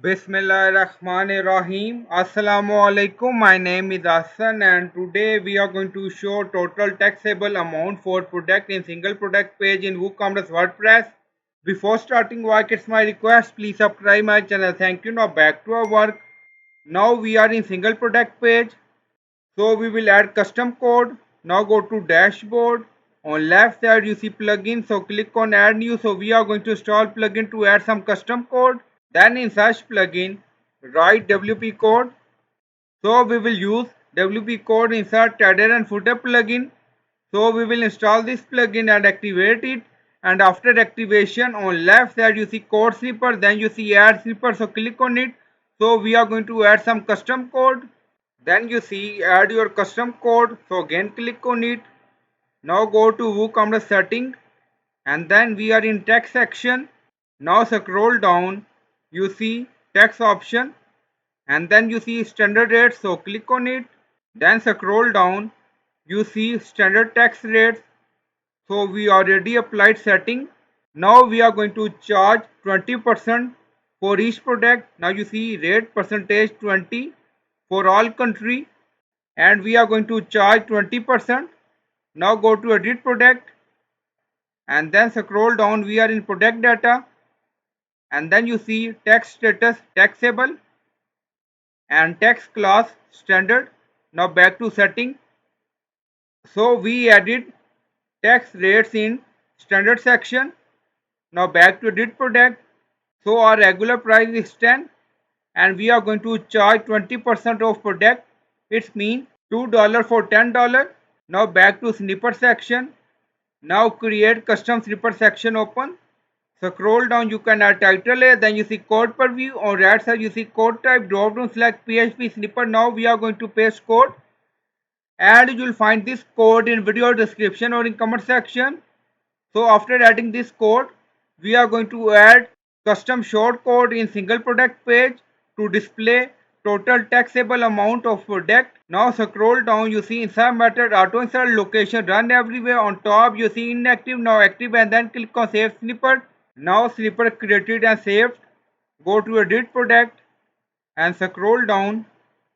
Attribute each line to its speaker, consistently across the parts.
Speaker 1: Bismillahirrahmanirrahim. Assalamu alaikum. My name is Hassan and today we are going to show total taxable amount for product in single product page in WooCommerce WordPress. Before starting work, it's my request, please subscribe my channel. Thank you. Now back to our work. Now we are in single product page. So we will add custom code. Now go to dashboard. On left side you see plugin. So click on add new. So we are going to install plugin to add some custom code. Then in search plugin, write WP code. So we will use WP code insert header and footer plugin. So we will install this plugin and activate it. And after activation, on left side you see code snipper, then you see add snipper. So click on it. So we are going to add some custom code. Then you see add your custom code. So again click on it. Now go to WooCommerce setting and then we are in text section. Now scroll down, you see text option and then you see standard rates. So click on it. Then scroll down, you see standard text rates. So we already applied setting. Now we are going to charge 20% for each product. Now you see rate percentage 20 for all country and we are going to charge 20%. Now go to edit product and then scroll down, we are in product data and then you see text status taxable and text class standard. Now back to setting. So we added tax rates in standard section. Now back to edit product. So our regular price is 10 and we are going to charge 20% of product. It means $2 for $10. Now back to snipper section. Now create custom snipper section open. Scroll down, you can add title here, then you see code per view. On right side you see code type, drop down select PHP snipper. Now we are going to paste code and you will find this code in video description or in comment section. So after adding this code, we are going to add custom shortcode in single product page to display total taxable amount of product. Now scroll down, you see insert method, auto insert location, run everywhere. On top you see inactive, now active and then click on save snippet. Now snipper created and saved. Go to edit product and scroll down.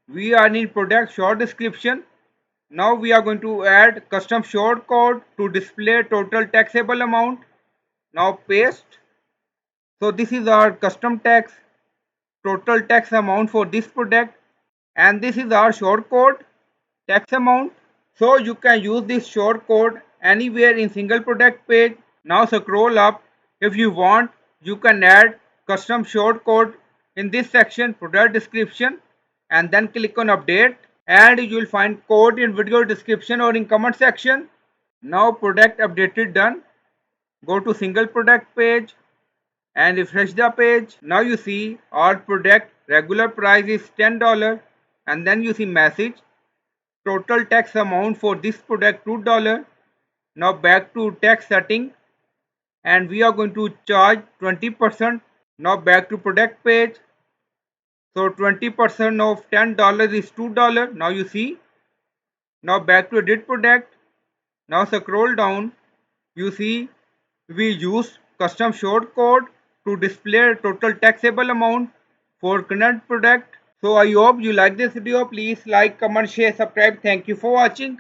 Speaker 1: We are in product short description. Now we are going to add custom shortcode to display total taxable amount. Now paste. So this is our custom tax, total tax amount for this product and this is our shortcode tax amount. So you can use this shortcode anywhere in single product page. Now scroll up. If you want, you can add custom shortcode in this section, product description, and then click on update and you will find code in video description or in comment section. Now product updated done. Go to single product page and refresh the page. Now you see our product regular price is $10 and then you see message total tax amount for this product $2. Now back to tax setting and we are going to charge 20%. Now back to product page. So 20% of $10 is $2. Now you see. Now back to edit product. Now scroll down. You see we use custom shortcode to display total taxable amount for current product. So I hope you like this video. Please like, comment, share, subscribe. Thank you for watching.